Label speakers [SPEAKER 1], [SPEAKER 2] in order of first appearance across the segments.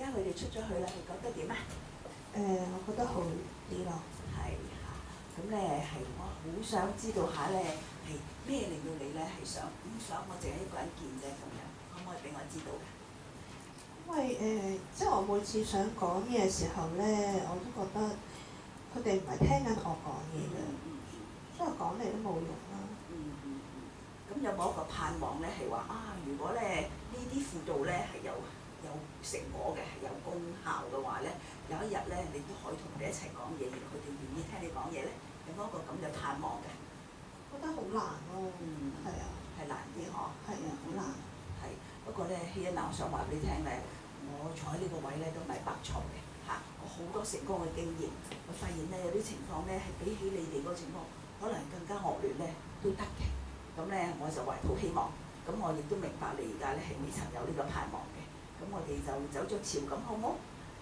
[SPEAKER 1] 家佢哋出咗去啦，你覺得點啊？
[SPEAKER 2] 我覺得好啲咯。
[SPEAKER 1] 係嚇，咁咧係我好想知道下咧係咩令到你咧係想唔想我淨係一個人見啫咁樣，可唔可以俾我知道嘅？
[SPEAKER 2] 因為即係我每次想講嘢嘅時候咧，我都覺得佢哋唔係聽緊我講嘢嘅，所以講嚟都冇用啦。
[SPEAKER 1] 咁有冇一個盼望咧？係話啊，如果咧呢啲輔導咧係有成果嘅，係有功效嘅話咧，有一日咧你都可以同佢哋一齊講嘢，而佢哋願意聽你講嘢咧，有冇一個咁嘅盼望嘅？
[SPEAKER 2] 覺得好難咯。係啊。
[SPEAKER 1] 係難啲嗬。
[SPEAKER 2] 係啊，好難。
[SPEAKER 1] 係，不過咧，希欣啊，我想話俾你聽咧，我坐喺呢個位咧都唔係白坐嘅嚇，我好多成功嘅經驗，我發現咧有啲情況咧係比起你哋嗰個情況，可能更加惡劣咧都得嘅。咁咧我就懷抱希望，咁我亦都明白你而家咧係未曾有呢個盼望嘅。咁我哋就走咗潮咁好冇？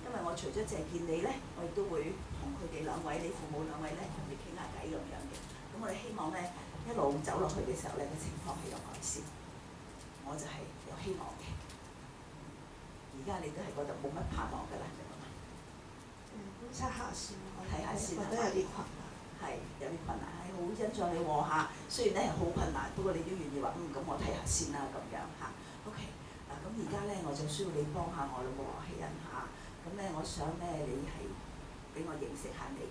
[SPEAKER 1] 因為我除咗淨係見你咧，我亦都會同佢哋兩位，你父母兩位咧同你傾下偈咁樣嘅。咁我哋希望咧一路走落去嘅時候咧，個情況係有改善。我就係有希望嘅。而家你都係覺得冇乜盼望㗎啦，係咪？
[SPEAKER 2] 觀察下先，
[SPEAKER 1] 睇下先
[SPEAKER 2] 覺得有啲困難。
[SPEAKER 1] 係有啲困難，係好欣賞你喎嚇。雖然咧係好困難，不過你都願意話咁我睇下先啦咁樣嚇。OK 嗱，咁而家咧我就需要你幫下我咯喎，希欣嚇。咁咧我想咧你係俾我認識下你，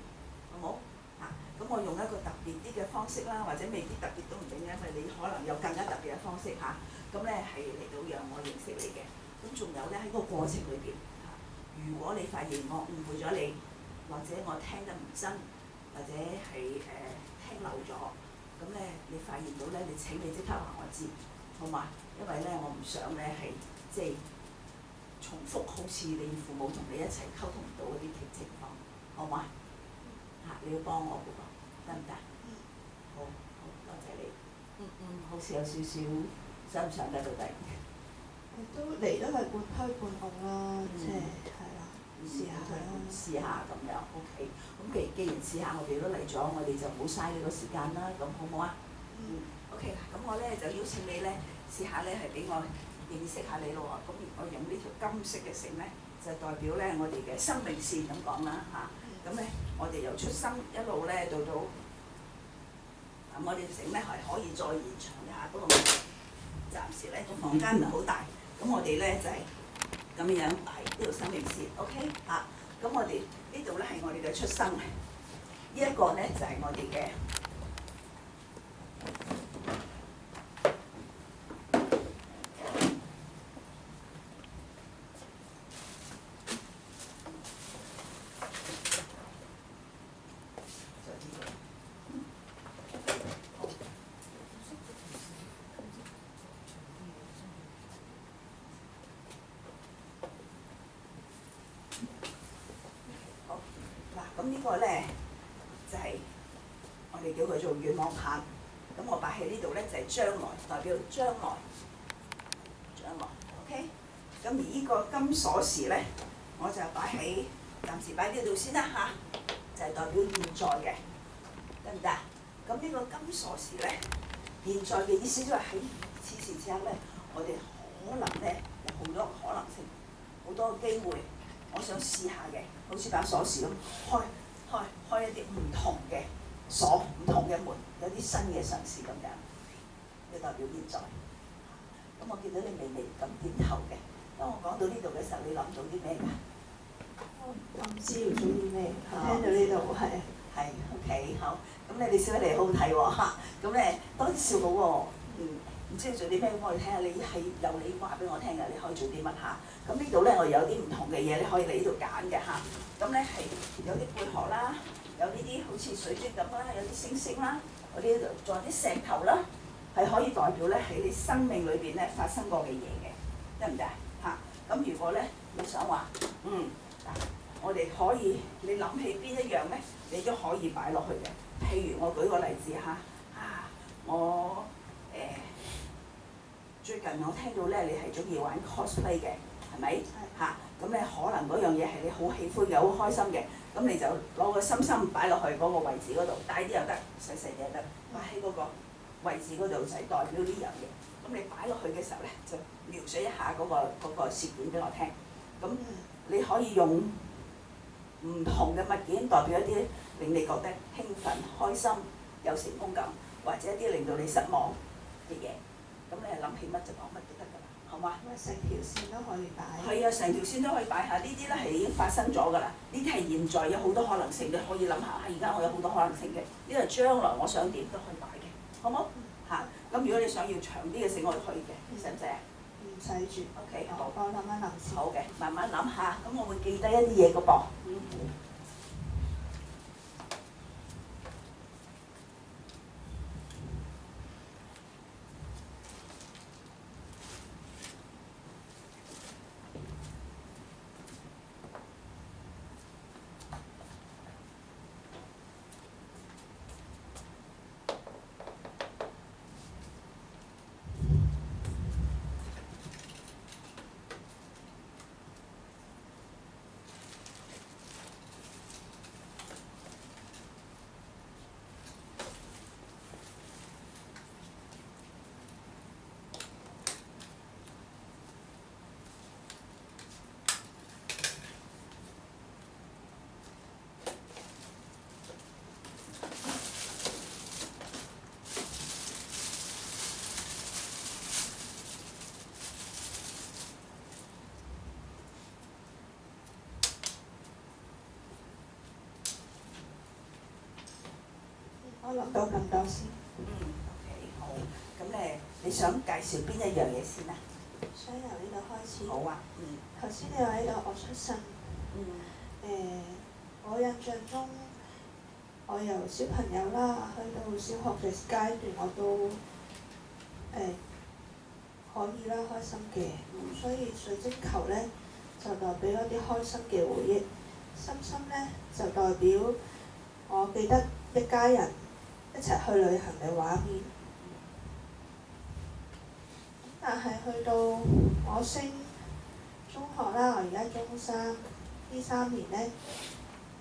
[SPEAKER 1] 好冇嚇？咁我用一個特別啲嘅方式啦，或者未必特別都唔定嘅，因為你可能有更加特別嘅方式嚇。咁咧係嚟到讓我認識你嘅。咁仲有咧喺個過程裏邊嚇，如果你發現我誤會咗你，或者我聽得唔真，或者係聽漏咗，咁咧你發現到咧，你請你即刻話我知，好嘛？因為咧我唔想咧係即係重複好似你父母同你一齊溝通唔到嗰啲情況，好嘛？嚇，你要幫我嘅喎，得唔得？好，多謝你。好似有少少想唔想得到底？
[SPEAKER 2] 都嚟都係半推半控啦，即係係啦，試下啦。
[SPEAKER 1] 試下咁樣 OK。咁既然試下，我哋都嚟咗，我哋就唔好嘥呢個時間啦，咁好唔好啊？OK。咁我咧就邀請你咧試下咧係俾我認識下你咯喎。咁我用呢條金色嘅繩咧，就代表咧我哋嘅生命線咁講啦嚇。咁咧我哋由出生一路咧到我哋繩咧係可以再延長一下，不過暫時咧個房間唔係好大。咁我哋咧就係咁樣擺呢條生命線 ，OK 嚇。咁我哋呢度咧係我哋嘅出生，呢一個咧就係我哋嘅咁呢個咧就係我哋叫佢做願望棒。咁我擺喺呢度咧就係將來，代表將來，OK。咁而呢個金鎖匙咧，我就擺喺暫時擺呢度先啦嚇，就係代表現在嘅，得唔得？咁呢個金鎖匙咧，現在嘅意思即係喺此時此刻咧，我哋可能咧有好多可能性，好多機會。我想試下嘅，好似把鎖匙咁開一啲唔同嘅鎖，唔同嘅門，有啲新嘅嘗試咁樣，就代表現在。咁我見到你微微咁點頭嘅，當我講到呢度嘅時候，你諗到啲咩㗎？
[SPEAKER 2] 我唔知要做啲咩，聽到呢度
[SPEAKER 1] 係 OK 好。咁你笑起嚟好好睇喎嚇，咁咧多啲笑好喎，唔知要做啲咩，我哋睇下你係由你話俾我聽㗎，你可以做啲乜嚇？咁呢度咧我有啲唔同嘅嘢，你可以嚟呢度揀嘅嚇。咁咧係有啲貝殼啦，有呢啲好似水晶咁啦，有啲星星啦，我呢度仲有啲石頭啦，係可以代表咧喺你生命裏邊咧發生過嘅嘢嘅，得唔得嚇？咁如果咧你想話我哋可以你諗起邊一樣咧，你都可以擺落去嘅。譬如我舉個例子嚇，我最近我聽到咧，你係中意玩 cosplay 嘅，係咪？嚇，咁咧可能嗰樣嘢係你好喜歡嘅，好開心嘅，咁你就攞個心心擺落去嗰個位置嗰度，大啲又得，細細啲又得，擺喺嗰個位置嗰度就係代表呢樣嘢。咁你擺落去嘅時候咧，就描述一下嗰個事件俾我聽。咁可以用唔同嘅物件代表一啲令你覺得興奮、開心、有成功感，或者一啲令到你失望嘅嘢。咁你係諗起乜就講乜就得㗎啦，好嘛？
[SPEAKER 2] 因為成條線都可以擺。
[SPEAKER 1] 係啊，成條線都可以擺下，呢啲咧係已經發生咗㗎啦。呢啲係現在有好多可能性，你可以諗下。而家我有好多可能性嘅，呢個係將來我想點都可以擺嘅，好冇？嚇，咁如果你想要長啲嘅線，我哋可以嘅，使唔使啊？
[SPEAKER 2] 唔使住。
[SPEAKER 1] OK，好。
[SPEAKER 2] 我諗一諗先。
[SPEAKER 1] 好嘅，慢慢諗下，咁我會記低一啲嘢㗎噃。
[SPEAKER 2] 我諗到咁多先。
[SPEAKER 1] OK， 好。咁你想介紹邊一樣嘢先啊？
[SPEAKER 2] 想由呢度開始。
[SPEAKER 1] 好啊。
[SPEAKER 2] 頭先你話呢度我出生。我印象中，我由小朋友啦，去到小學嘅階段，我都可以啦，開心嘅。所以水晶球咧就代表一啲開心嘅回憶，心心咧就代表我記得一家人一齊去旅行嘅畫面。但係去到我升中學啦，我而家中三，呢3年咧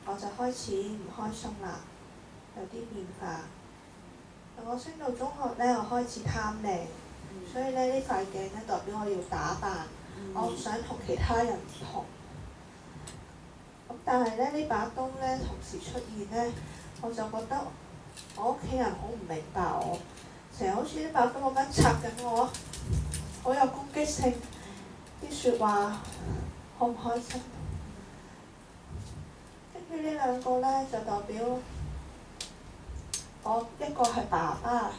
[SPEAKER 2] 我就開始唔開心啦，有啲變化。我升到中學咧，我開始貪靚，所以咧呢塊鏡咧代表我要打扮，我唔想同其他人唔同。咁但係咧呢把刀咧同時出現咧，我就覺得我屋企人好唔明白我，成日好似呢把刀咁樣插緊我，好有攻擊性，啲説話好唔開心。跟住呢兩個咧就代表我一個係爸爸，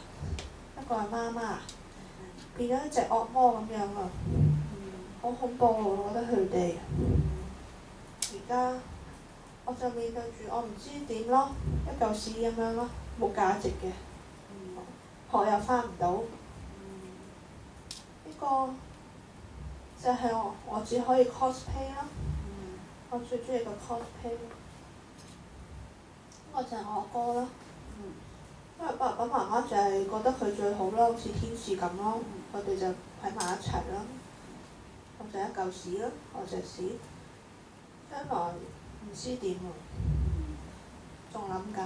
[SPEAKER 2] 一個係媽媽，變咗一隻惡魔咁樣啊！好恐怖啊！我覺得佢哋。而家我就面對住我唔知點咯，一嚿屎咁樣咯，冇價值嘅，學又返唔到。呢個就係我只可以 cosplay 咯，我最中意個 cosplay。呢個就係我哥啦，因為爸爸媽媽就係覺得佢最好啦，好似天使咁咯，佢哋就喺埋一齊啦。我就一嚿屎啦，我隻屎，將來唔知點喎，仲諗緊。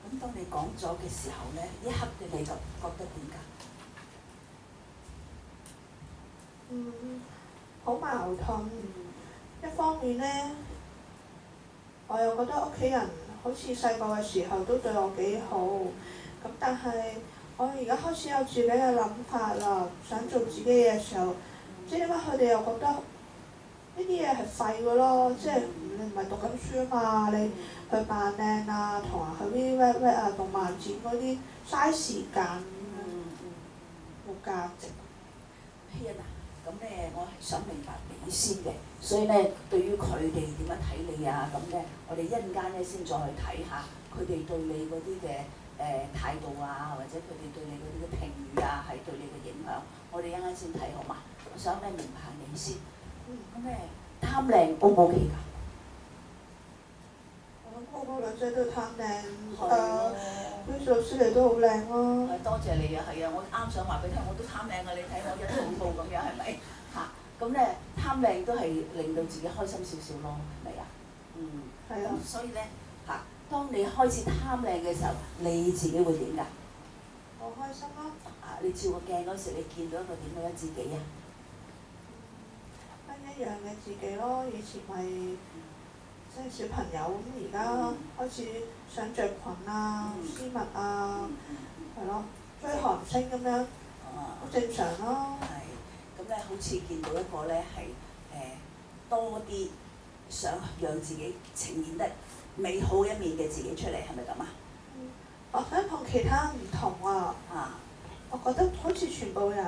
[SPEAKER 1] 咁當你講咗嘅時候咧，一刻嘅你就覺得點㗎？
[SPEAKER 2] 好矛盾。一方面咧，我又覺得屋企人好似細個嘅時候都對我幾好，咁但係我而家開始有自己嘅諗法啦，想做自己嘢嘅時候，唔知點解佢哋又覺得呢啲嘢係廢㗎咯，即係你唔係讀緊書啊嘛，你去扮靚啊，同埋去啲咩啊動漫展嗰啲嘥時間咁樣，冇價值。
[SPEAKER 1] 咁咧，我係想明白你先嘅，所以咧，對於佢哋點樣睇你啊，咁咧，我哋一陣間咧先再去睇下佢哋對你嗰啲嘅態度啊，或者佢哋對你嗰啲嘅評語啊，係對你嘅影響，我哋一陣間先睇好嘛？我想咧明白下你先。咁咧貪靚 O 唔 OK 㗎？
[SPEAKER 2] 我個女仔都貪靚，啲老師嚟都好靚咯。
[SPEAKER 1] 多謝你啊，係啊，我啱想話俾你聽，我都貪靚啊！你睇我一套套咁樣，係咪？嚇，咁咧貪靚都係令到自己開心少少咯，係咪啊？
[SPEAKER 2] 係啊。
[SPEAKER 1] 所以咧嚇，當你開始貪靚嘅時候，你自己會點㗎？
[SPEAKER 2] 我開心咯。
[SPEAKER 1] 你照個鏡嗰時，你見到一個點樣自己啊？
[SPEAKER 2] 一一樣嘅自己咯。以前咪即係小朋友咁，而家開始想着裙啊、絲襪啊，係咯，追韓星咁樣，好正常咯。
[SPEAKER 1] 係，咁咧好似見到一個咧係多啲想讓自己呈現得美好一面嘅自己出嚟，係咪咁啊？
[SPEAKER 2] 我想同其他唔同啊！我覺得好似全部人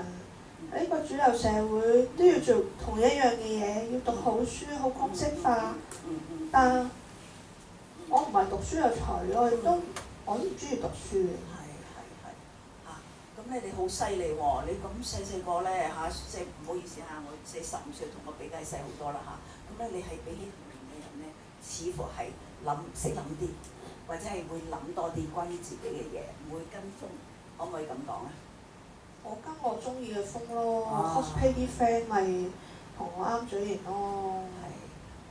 [SPEAKER 2] 喺呢個主流社會都要做同一樣嘅嘢，要讀好書，好公式化。但我唔係讀書有才料，我都唔中意讀書嘅。
[SPEAKER 1] 咁你好犀利喎！你咁細個咧即係唔好意思我即係15歲，同我比較細好多啦咁咧你係比起同齡嘅人咧，似乎係識諗啲，或者係會諗多啲關於自己嘅嘢，唔會跟風，可唔可以咁講啊？
[SPEAKER 2] 我跟我中意嘅風咯，cosplay 啲 friend 咪同我啱嘴型咯。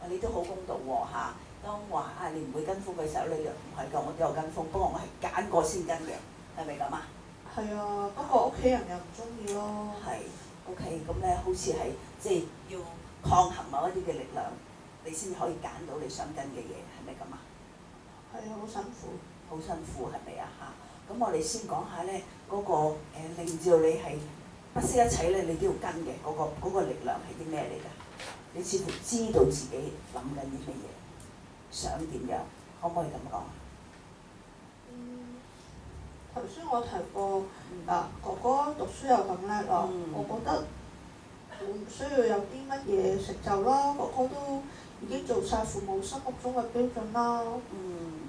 [SPEAKER 1] 你都好公道喎當話你唔會跟風嘅時候，你又唔係㗎，我都有跟風，不過我係揀過先跟嘅，係咪咁啊？
[SPEAKER 2] 係啊，不過屋企人又唔中意咯。
[SPEAKER 1] OK，咁咧好似係即係要抗衡某一啲嘅力量，你先可以揀到你想跟嘅嘢，係咪咁啊？
[SPEAKER 2] 係啊，好辛苦。
[SPEAKER 1] 好辛苦係咪啊？咁我哋先講下咧嗰個令到你係不惜一切咧，你都要跟嘅嗰個力量係啲咩嚟㗎？你似乎知道自己諗緊啲乜嘢，想點樣，可唔可以咁講？
[SPEAKER 2] 頭先我提過哥哥讀書又咁叻咯，我覺得我唔需要有啲乜嘢成就啦，哥哥都已經做晒父母心目中嘅標準啦。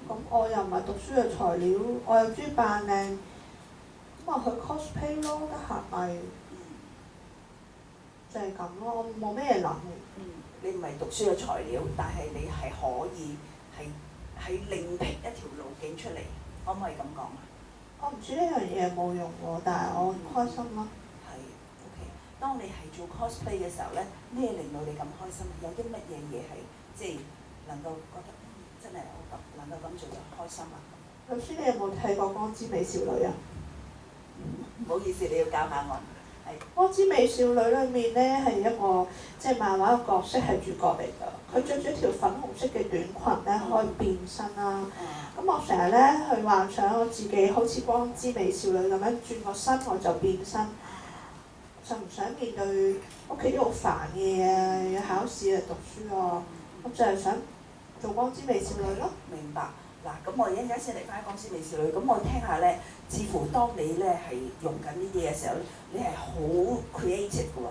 [SPEAKER 2] 咁我又唔係讀書嘅材料，我又中意扮靚，咁咪去 cosplay 咯，得閒咪就係咁咯，我冇咩嘢諗。
[SPEAKER 1] 你唔係讀書嘅材料，但係你係可以係另闢一條路徑出嚟，可唔可以咁講啊？
[SPEAKER 2] 我唔知呢樣嘢冇用喎，但係我開心咯。
[SPEAKER 1] OK。當你係做 cosplay 嘅時候咧，咩令到你咁開心？有啲乜嘢嘢係即係能夠覺得真係我能夠咁做就開心啊？
[SPEAKER 2] 老師，你有冇睇過《光之美少女》啊？
[SPEAKER 1] 唔好意思，你要教下我。
[SPEAKER 2] 《光之美少女》裏面咧係一個即係漫畫嘅角色係主角嚟㗎，佢着咗條粉紅色嘅短裙咧可以變身啦。咁我成日咧去幻想我自己好似光之美少女咁樣轉個身我就變身，就唔想面對屋企啲好煩嘅嘢，要考試啊讀書啊，我就係想做光之美少女咯。
[SPEAKER 1] 明白。嗱，咁我而家先嚟翻光之美少女，咁我聽下咧，似乎當你咧係用緊呢啲嘅時候，你係好 creative 嘅喎，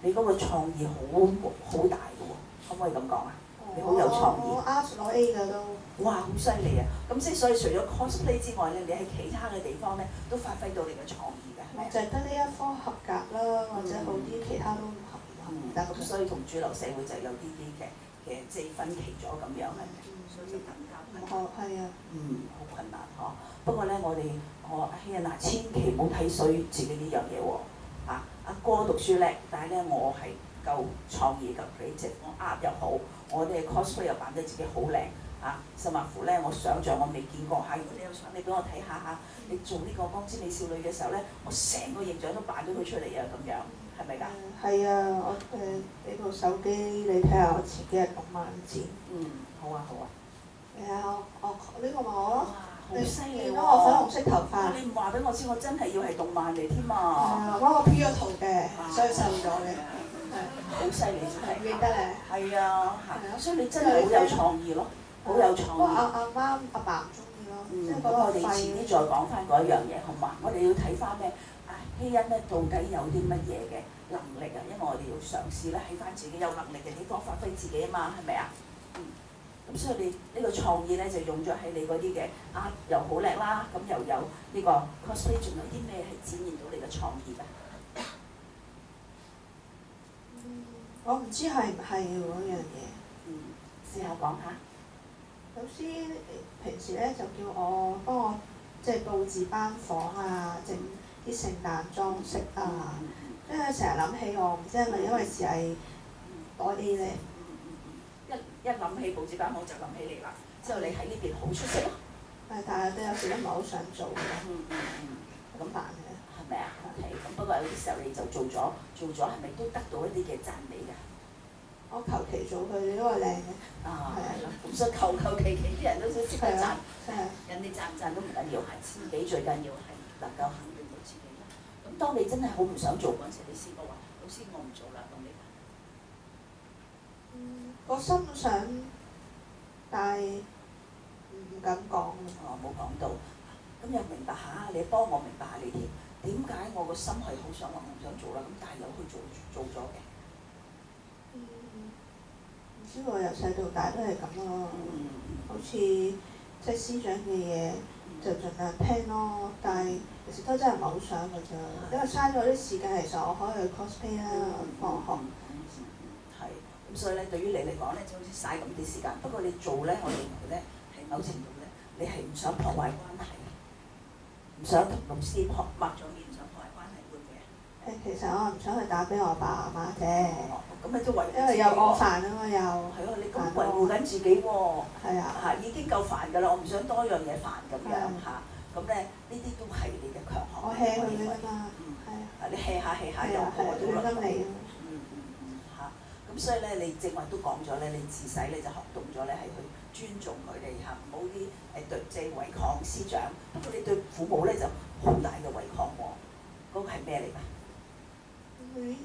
[SPEAKER 1] 你嗰個創意好大嘅喎，可唔可以咁講啊？你好有創意。
[SPEAKER 2] 我 art 攞 A 㗎都。
[SPEAKER 1] 哇！好犀利啊！咁即係所以除咗 cosplay 之外咧，你喺其他嘅地方咧都發揮到你嘅創意㗎，係咪？
[SPEAKER 2] 就係得呢一科合格啦，或者好啲，其他都唔合格。
[SPEAKER 1] 咁所以同主流社會就有啲嘅即係分歧咗咁樣係咪？所以就更加困難。
[SPEAKER 2] 係啊。
[SPEAKER 1] 好困難呵。不過咧，我阿希啊嗱，千祈唔好睇衰自己呢樣嘢喎。阿哥讀書叻，但係咧我係夠創意夠 creative，我又好，我哋 cosplay 又扮得自己好靚。甚至乎咧，我想像我未見過如果你有相，你俾我睇下你做呢個光之美少女嘅時候咧，我成個形象都扮咗佢出嚟啊，咁樣係咪㗎？
[SPEAKER 2] 係啊，我俾部手機你睇下，我前幾日動漫展。
[SPEAKER 1] 好啊。
[SPEAKER 2] 呢個咪我咯。
[SPEAKER 1] 好犀利喎！
[SPEAKER 2] 見到我粉紅色頭髮。
[SPEAKER 1] 你唔話俾我知，我真係要係動漫嚟添啊！
[SPEAKER 2] 我 P 咗圖嘅，所以瘦咗嘅。
[SPEAKER 1] 好犀利真係。
[SPEAKER 2] 記得咧。
[SPEAKER 1] 係啊，所以你真係好有創意咯，好有創意。
[SPEAKER 2] 不過阿媽阿爸唔中意咯，即係覺得
[SPEAKER 1] 我哋遲啲再講翻嗰一樣嘢，好嘛？我哋要睇翻咧，希欣咧到底有啲乜嘢嘅能力啊？因為我哋要嘗試咧喺翻自己有能力嘅地方發揮自己啊嘛，係咪啊？咁所以你呢個創意咧就用咗喺你嗰啲嘅又好叻啦，咁又有呢個 cosplay， 仲有啲咩係展現到你嘅創意㗎？
[SPEAKER 2] 我唔知係唔係嗰樣嘢。
[SPEAKER 1] 試下講下。
[SPEAKER 2] 老師平時咧就叫我幫我即係佈置班房啊，整啲聖誕裝飾啊，因為成日諗起我，唔知係咪因為是係多 A 咧？
[SPEAKER 1] 一諗起佈置班房就諗起你啦，之後你喺呢邊好出色咯。
[SPEAKER 2] 但係都有時都唔係好想做嘅。咁辦嘅。
[SPEAKER 1] 係咪啊 ？OK，咁不過有啲時候你就做咗係咪都得到一啲嘅讚美㗎？
[SPEAKER 2] 我求其做佢哋都係靚嘅。
[SPEAKER 1] 啊，
[SPEAKER 2] 係啊
[SPEAKER 1] 係啦，咁所以求其啲人都識得讚
[SPEAKER 2] 係啊，，係啊，
[SPEAKER 1] 人哋讚唔讚都唔緊要，係自己最緊要係能夠肯定到自己啦。咁當你真係好唔想做嗰陣時，你試過話老師我唔做啦，咁你
[SPEAKER 2] 個心想，但係唔敢講。
[SPEAKER 1] 冇講到，咁又明白下，你幫我明白下你添，點解我個心係好想話我唔想做啦，咁但係又去做咗嘅。
[SPEAKER 2] 唔知喎，由細到大都係咁咯。好似即係師長嘅嘢就盡量聽咯，但係其實都真係唔係好想㗎咋，因為嘥咗啲時間。其實我可以去 cosplay 啦，放學。
[SPEAKER 1] 係，咁所以咧，對於你嚟講咧，就好似嘥咁啲時間。不過你做咧，我認為咧，係某程度咧，你係唔想破壞關係，唔想同老師抹咗面，唔想破壞關係，會唔會啊？
[SPEAKER 2] 其實我唔想去打俾我爸媽啫，
[SPEAKER 1] 咁你都為
[SPEAKER 2] 因為有我煩啊嘛又。
[SPEAKER 1] 係咯，你咁維護緊自己喎。
[SPEAKER 2] 係啊。
[SPEAKER 1] 嚇，已經夠煩㗎啦，我唔想多樣嘢煩咁樣嚇。咁咧，呢啲都係你嘅強項。
[SPEAKER 2] 我 hea 佢㗎嘛。係啊。
[SPEAKER 1] 你 hea 下 hea 下又個個都輪到。嚇，咁所以咧，你正話都講咗咧，你自細咧就學懂咗咧，係去尊重佢哋嚇，唔好啲對即係違抗師長。不過你對父母咧就好大嘅違抗喎，嗰個係咩嚟㗎？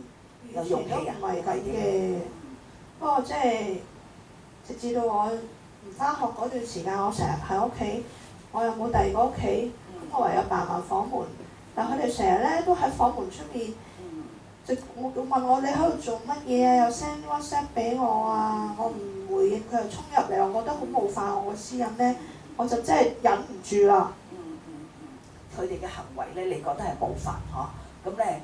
[SPEAKER 2] 以前都唔係咁嘅，不過即係直至到我唔返學嗰段時間，我成日喺屋企，我又冇第二個屋企，咁我唯有扮埋房門。但佢哋成日咧都喺房門出面，就問我你喺度做乜嘢啊？又 send WhatsApp 俾我啊，我唔回應佢又衝入嚟，我覺得好冒犯我個私隱咧，我就真係忍唔住啦。
[SPEAKER 1] 佢哋嘅行為咧，你覺得係冒犯嗬？咁咧，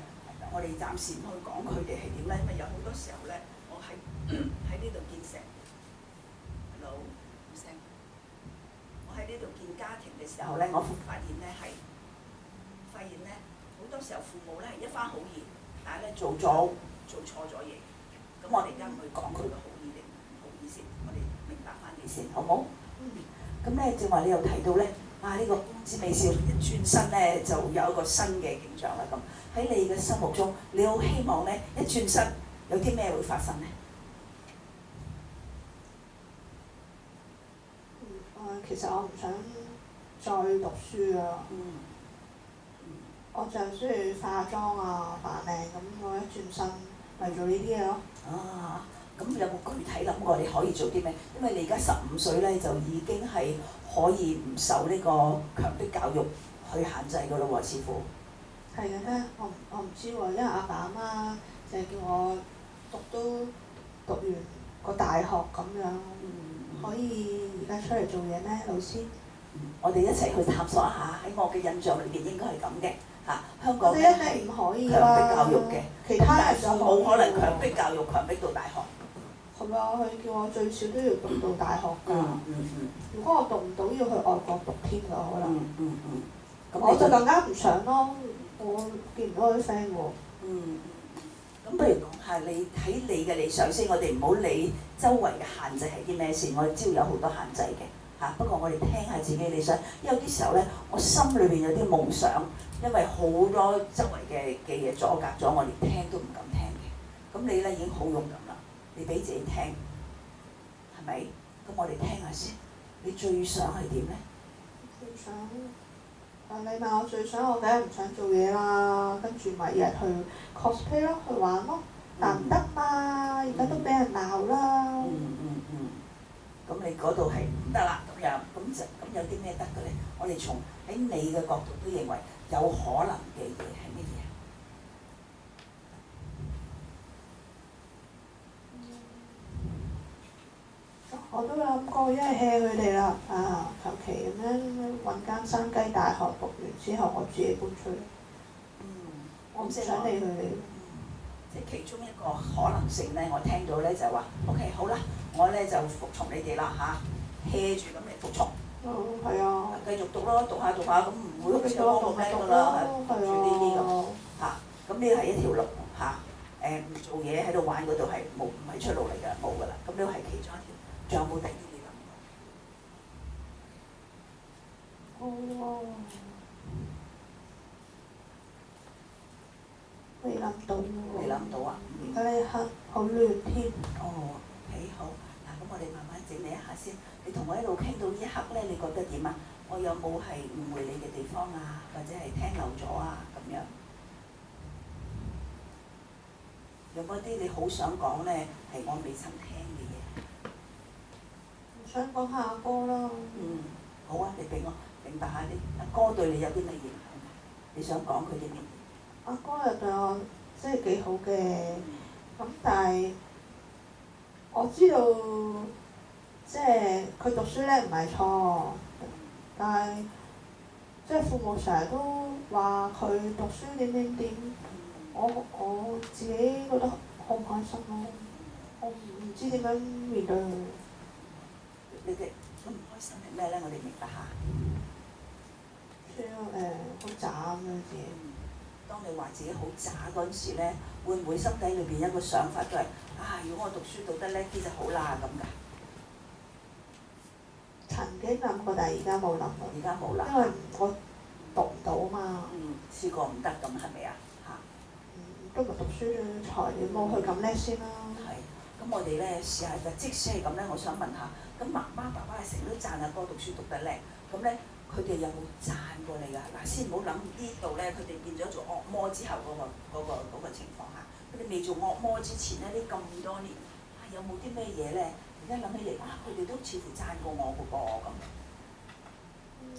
[SPEAKER 1] 我哋暫時唔去講佢哋係點咧，因為有好多時候咧，我喺呢度見成，hello，唔聲，我喺呢度見家庭嘅時候咧，我發現咧好多時候父母咧係一番好意，但係咧做錯咗嘢。咁我哋而家唔去講佢嘅好意定唔好意先，我哋明白翻你先，好冇？咁咧正話你又提到咧，呢個公子美少年一轉身咧就有一個新嘅景象啦。咁喺你嘅心目中，你好希望咧一轉身有啲咩會發生咧？
[SPEAKER 2] 其實我唔想再讀書啊。我就係中意化妝啊、扮靚咁，我一轉身咪做呢啲嘢咯。
[SPEAKER 1] 咁有冇具體諗過你可以做啲咩？因為你而家15歲咧，就已經係可以唔受呢個強迫教育去限制㗎咯喎，似乎。
[SPEAKER 2] 係嘅咩？我唔知喎，因為阿爸阿媽就係叫我讀完個大學咁樣，可以而家出嚟做嘢咩？老師？
[SPEAKER 1] 我哋一齊去探索一下，喺我嘅印象裏邊應該係咁嘅嚇。香港咧係強迫教育嘅，
[SPEAKER 2] 其他人就
[SPEAKER 1] 冇可能強迫教育強迫到大學。
[SPEAKER 2] 係啊，佢叫我最少都要讀到大學㗎。如果我讀唔到，要去外國讀添㗎可能。我就更加唔想咯，我見唔到我啲 friend 喎。
[SPEAKER 1] 咁不如講下你喺你嘅理想先，我哋唔好理周圍嘅限制係啲咩事，我哋知道有好多限制嘅嚇。不過我哋聽下自己理想，因為有啲時候咧，我心裏邊有啲夢想，因為好多周圍嘅嘢阻隔咗我，連聽都唔敢聽嘅。咁你咧已經好勇敢啦，你俾自己聽，係咪？咁我哋聽下先，你最想係點咧？
[SPEAKER 2] 最想。你問我最想，我梗係唔想做嘢啦，跟住咪日日去 cosplay 咯，去玩咯，但唔得嘛，而家都俾人鬧啦。
[SPEAKER 1] 咁你嗰度係唔得啦，咁樣，咁有啲咩得嘅咧？我哋從喺你嘅角度都認為有可能嘅嘢係乜嘢？
[SPEAKER 2] 我都諗過，因為 hea 佢哋啦，求其咁樣揾間山雞大學讀完之後，我自己搬出嚟。我唔想理佢哋。
[SPEAKER 1] 即係其中一個可能性咧，我聽到咧就係話 ，OK 好啦，我咧就服從你哋啦嚇 hea 住咁嚟服從。
[SPEAKER 2] 係啊。
[SPEAKER 1] 繼續讀咯，讀下咁唔會好似我咁叻㗎啦，讀住呢啲咁嚇。咁呢係一條路嚇，唔做嘢喺度玩嗰度係唔係出路嚟㗎，冇㗎啦。咁呢個係其中一條，仲有冇第二啲諗過？
[SPEAKER 2] 未諗到喎。
[SPEAKER 1] 未諗到啊！
[SPEAKER 2] 而家呢一刻好亂添。
[SPEAKER 1] 整理一下先。你同我一路傾到呢一刻咧，你覺得點啊？我有冇係誤會你嘅地方啊，或者係聽漏咗啊咁樣？有冇啲你好想講咧，係我未曾聽嘅嘢？
[SPEAKER 2] 想講下阿哥啦。
[SPEAKER 1] 好啊，你俾我明白下啲阿哥對你有啲咩影響？你想講佢啲咩？
[SPEAKER 2] 阿哥又對我即係幾好嘅，咁但係我知道即係佢讀書咧唔係錯，但係即係父母成日都話佢讀書點點點，我自己覺得好唔開心咯，我唔知點樣面對佢。
[SPEAKER 1] 你哋咁唔開心係咩咧？我哋明白下。
[SPEAKER 2] 好渣咁樣自己。
[SPEAKER 1] 當你話自己好渣嗰陣時咧，會唔會心底裏邊一個想法都係如果我讀書讀得叻啲就好啦咁㗎？
[SPEAKER 2] 曾經諗過，但係而家冇諗過。
[SPEAKER 1] 而家冇啦。
[SPEAKER 2] 因為我讀唔到嘛。
[SPEAKER 1] 試過唔得咁係咪啊？
[SPEAKER 2] 都唔係讀書材料冇佢咁叻先啦。
[SPEAKER 1] 係。咁我哋咧試下就，即使係咁咧，我想問下，咁媽媽爸爸係成日都讚阿哥讀書讀得叻，咁咧佢哋有冇讚過你㗎？嗱，先唔好諗呢度咧，佢哋變咗做惡魔之後嗰個情況下，佢哋未做惡魔之前咧，呢咁多年，有冇啲咩嘢咧？而家諗起嚟，佢哋都似乎讚過我嘅噃咁。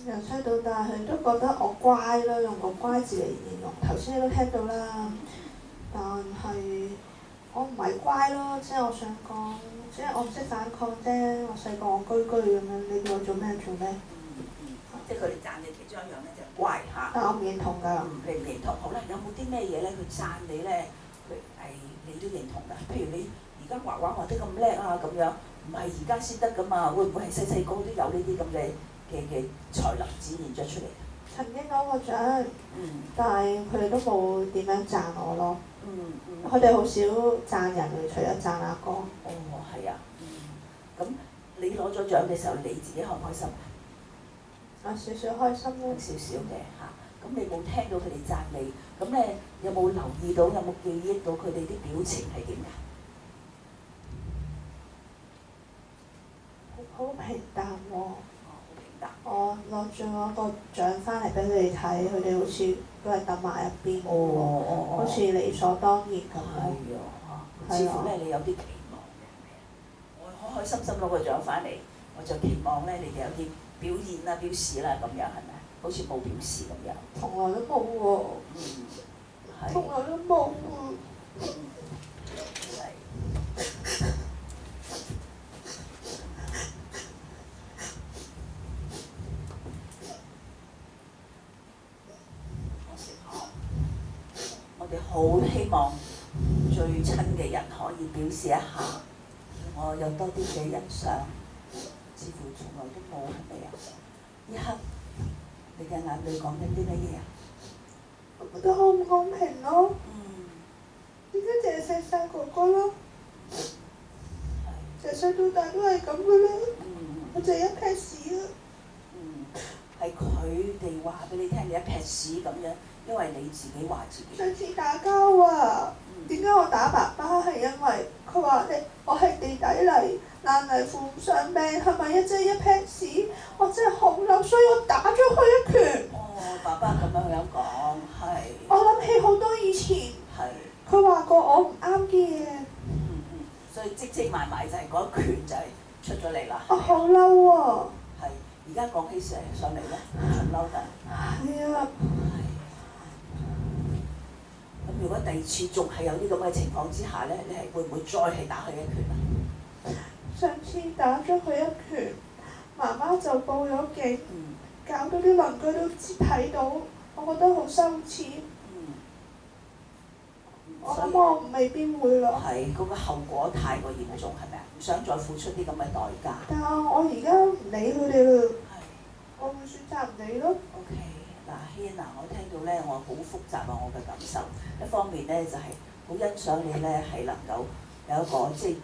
[SPEAKER 2] 由細到大，佢都覺得我乖啦，用個乖字嚟形容。頭先你都聽到啦，但係我唔係乖咯，即係我想講，即係我唔識反抗啫。我細個戇居居咁樣，你叫我做咩做咩？
[SPEAKER 1] 即係佢哋讚你其中一樣咧，就係乖嚇。
[SPEAKER 2] 但我唔認同㗎。
[SPEAKER 1] 你唔認同？好啦，有冇啲咩嘢咧？佢讚你咧，佢係你都認同㗎。譬如你而家畫畫畫得咁叻啊咁樣，唔係而家先得㗎嘛？會唔會係細細個都有呢啲咁嘅才能展現咗出嚟？
[SPEAKER 2] 曾經攞過獎，但係佢哋都冇點樣讚我咯。佢哋好少讚人嘅，除咗讚阿哥。
[SPEAKER 1] 係啊。咁你攞咗獎嘅時候，你自己開唔開心？
[SPEAKER 2] 少少開心咯。
[SPEAKER 1] 少少嘅嚇。咁你冇聽到佢哋讚你，咁咧有冇留意到，有冇記憶到佢哋啲表情係點㗎？
[SPEAKER 2] 好平淡喎。
[SPEAKER 1] 好平淡。
[SPEAKER 2] 我攞咗個獎翻嚟俾佢哋睇，佢哋好似都係揼埋一邊，好似理所當然咁咯。
[SPEAKER 1] 似乎咧你有啲期望嘅，係咪啊？我開開心心攞個獎翻嚟，我就期望咧你哋有啲表現啦、表示啦咁樣，係咪？好似冇表示咁樣。
[SPEAKER 2] 從來都冇喎。從來都冇喎。
[SPEAKER 1] 我哋好希望最親嘅人可以表示一下，我有多啲嘅欣賞，似乎從來都冇，係咪啊？呢刻你嘅眼淚講緊啲乜嘢啊？
[SPEAKER 2] 我覺得好唔公平咯。點解淨係細細哥哥咯？由細到大都係咁嘅啦。我就係一撇屎啦。
[SPEAKER 1] 係佢哋話俾你聽，你一撇屎咁樣，因為你自己話自己。
[SPEAKER 2] 上次打交啊，點解我打爸爸係因為佢話我係地底泥，爛泥扶唔上壁，係咪一撇屎？我真係好嬲，所以我打咗佢一拳。
[SPEAKER 1] 爸爸咁樣講，係。
[SPEAKER 2] 我諗起好多以前。
[SPEAKER 1] 係。
[SPEAKER 2] 佢話過我唔啱嘅嘢。
[SPEAKER 1] 所以積埋埋就係嗰一拳就係出咗嚟啦。
[SPEAKER 2] 我好嬲喎。
[SPEAKER 1] 係，而家講起上嚟咧，仲嬲緊。
[SPEAKER 2] 係啊。
[SPEAKER 1] 咁如果第二次仲係有啲咁嘅情況之下咧，你係會唔會再係打佢一拳啊？
[SPEAKER 2] 上次打咗佢一拳，媽媽就報咗警，搞到啲鄰居都睇到，我覺得好羞恥。我諗我未必會咯。
[SPEAKER 1] 係嗰個後果太過嚴重，係咪啊？唔想再付出啲咁嘅代價。
[SPEAKER 2] 但係我而家唔理佢哋啦。我會選擇唔理咯。
[SPEAKER 1] OK，嗱軒啊，我聽到咧，我好複雜啊，我嘅感受。一方面咧就係好欣賞你咧，係能夠有一個即係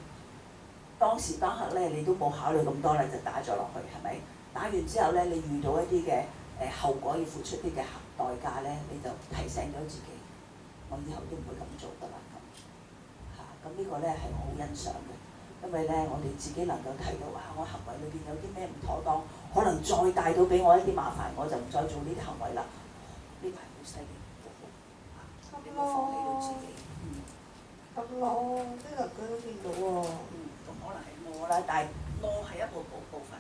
[SPEAKER 1] 當時當刻咧，你都冇考慮咁多咧，就打咗落去，係咪？打完之後咧，你遇到一啲嘅後果要付出啲嘅代價咧，你就提醒咗自己。我以後都唔會咁做㗎啦，咁呢個咧係我好欣賞嘅。因為咧，我哋自己能夠睇到我行為裏邊有啲咩唔妥當，可能再帶到俾我一啲麻煩，我就唔再做呢啲行為啦。呢個係好犀利，好你冇放棄到自己。
[SPEAKER 2] 咁咯，啲鄰居都見到喎。
[SPEAKER 1] 咁可能係我啦，但係我係一部分，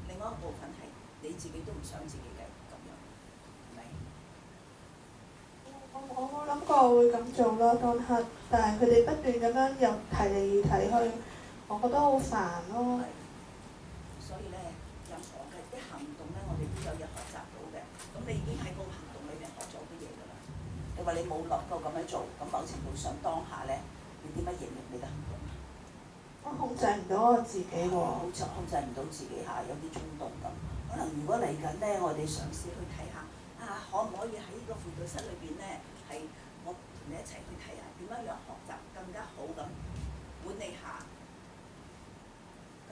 [SPEAKER 1] 另外一部分係你自己都唔想自己嘅咁樣，係咪？
[SPEAKER 2] 我冇諗過會咁做咯，當刻，但係佢哋不斷咁樣又提嚟提去，我覺得好煩咯。
[SPEAKER 1] 所以咧，任何嘅啲行動咧，我哋都有嘢學習到嘅。咁你已經喺個行動裏邊學咗啲嘢㗎啦。你話你冇諗過咁樣做，咁某程度上當下咧，你點樣形容你嘅行動啊？
[SPEAKER 2] 我控制唔到我自己喎。
[SPEAKER 1] 好似控制唔到自己有啲衝動咁。可能如果嚟緊咧，我哋嘗試去睇下可唔可以喺呢個輔導室裏邊咧，係我同你一齊去睇下點樣學習更加好咁管理下，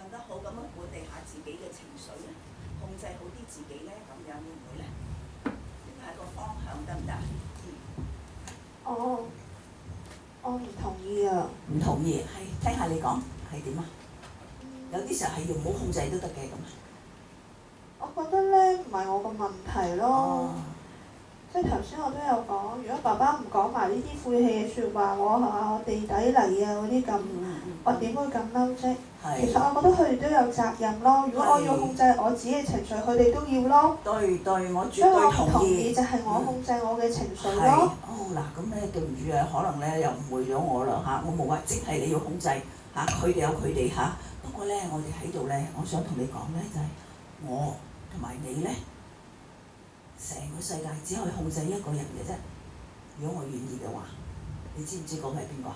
[SPEAKER 1] 更加好咁樣管理下自己嘅情緒咧，控制好啲自己咧，咁樣會唔會咧？呢個係個方向得唔得？
[SPEAKER 2] 我唔同意啊！
[SPEAKER 1] 唔同意，係聽下你講係點啊？有啲時候係用唔好控制都得嘅咁啊。
[SPEAKER 2] 我覺得咧唔係我個問題咯，即係頭先我都有講，如果爸爸唔講埋呢啲晦氣嘅説話，我地底嚟啊嗰啲咁，我點會咁嬲啫？其實我覺得佢哋都有責任咯。如果我要控制我自己嘅情緒，佢哋都要咯。
[SPEAKER 1] 對，我絕對同意。
[SPEAKER 2] 就係我控制我嘅情緒咯。
[SPEAKER 1] 嗱咁咧對唔住啊，可能咧又誤會咗我啦我冇話即係你要控制佢哋有佢哋不過咧，我哋喺度咧，我想同你講咧就係我同埋你咧，成個世界只可以控制一個人嘅啫。如果我願意嘅話，你知唔知嗰個係邊個？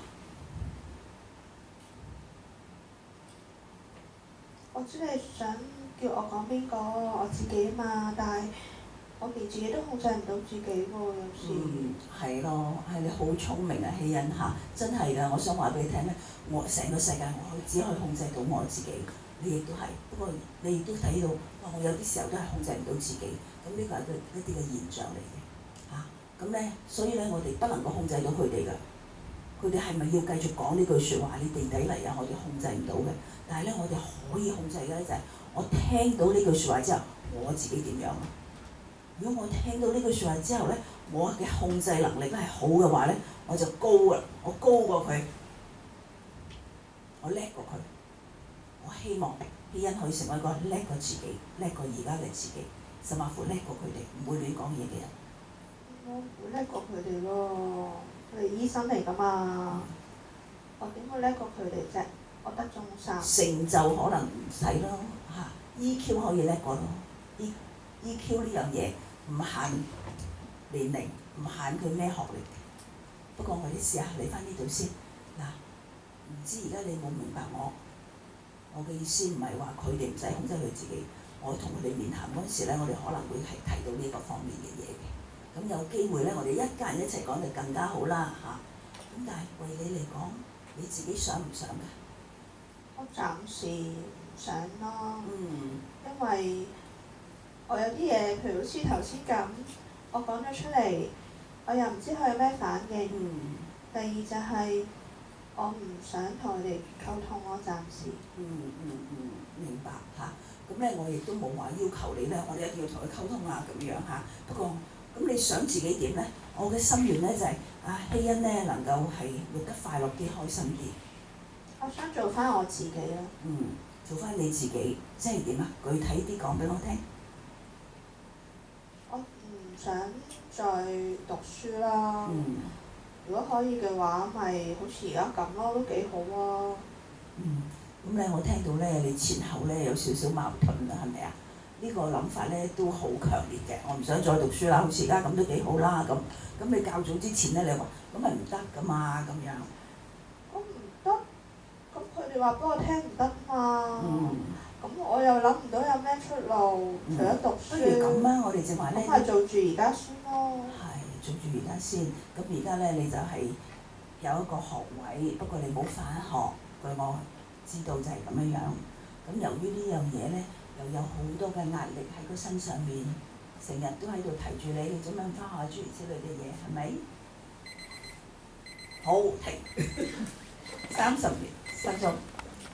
[SPEAKER 2] 我知你想叫我講邊個，我自己嘛，但係我連自己都控制唔到自己喎，有時。
[SPEAKER 1] 係咯，係你好聰明啊，希恩真係㗎！我想話俾你聽咧，我成個世界我只可以控制到我自己，你亦都係。不過你亦都睇到，我有啲時候都係控制唔到自己，咁呢個係一啲嘅現象嚟嘅咁咧，所以咧我哋不能夠控制到佢哋㗎。佢哋係咪要繼續講呢句説話？你地底嚟我哋控制唔到嘅。但係咧，我哋可以控制嘅咧就係我聽到呢句説話之後，我自己點樣啊？如果我聽到呢句説話之後咧，我嘅控制能力係好嘅話咧，我就高啦，我高過佢，我叻過佢。我希望希恩可以成為一個叻過自己、叻過而家嘅自己，甚至乎叻過佢哋，唔會亂講嘢嘅人。
[SPEAKER 2] 我唔會叻過佢哋咯，佢哋醫生嚟㗎嘛，我點會叻過佢哋啫？我得中三。
[SPEAKER 1] 成就可能唔使咯EQ 可以叻過咯EQ 呢樣嘢唔限年齡，唔限佢咩學歷。不過我哋試下嚟翻呢度先唔知而家你冇明白我嘅意思，唔係話佢哋唔使控制佢自己。我同佢哋面談嗰陣時咧，我哋可能會係提到呢個方面嘅嘢嘅。咁有機會咧，我哋一家人一齊講就更加好啦咁但係為你嚟講，你自己想唔想㗎？
[SPEAKER 2] 我暫時唔想咯，因為我有啲嘢，譬如好似頭先咁，我講咗出嚟，我又唔知佢有咩反應。第二就係我唔想同佢哋溝通咯，暫時。
[SPEAKER 1] 明白咁咧，我亦都冇話要求你咧，我哋一定要同佢溝通咁樣不過咁你想自己點咧？我嘅心願咧就係希恩咧能夠係活得快樂啲、開心啲。
[SPEAKER 2] 我想做翻我自己咯。
[SPEAKER 1] 做翻你自己，即係點啊？具體啲講俾我聽。
[SPEAKER 2] 我唔想再讀書啦。如果可以嘅話，咪好似而家咁咯，都幾好啊。
[SPEAKER 1] 咁咧，我聽到咧，你前後咧有少少矛盾啦，係咪啊？呢個諗法咧都好強烈嘅。我唔想再讀書啦，好似而家咁都幾好啦咁。咁你較早之前咧，你話咁咪唔得噶嘛咁樣。
[SPEAKER 2] 咁唔得？咁佢哋話俾我聽唔得嘛。咁我又諗唔到有咩出路，除咗讀書。
[SPEAKER 1] 不如咁啊，我哋正話咧。
[SPEAKER 2] 咁咪做住而家先咯。
[SPEAKER 1] 係做住而家先。咁而家咧，你就係有一個學位，不過你冇返學。據我知道就係咁樣。咁由於呢樣嘢咧，又有好多嘅壓力喺個身上面，成日都喺度提住你，你做咩唔返學諸如此類嘅嘢，係咪？好，停。30秒，分鐘。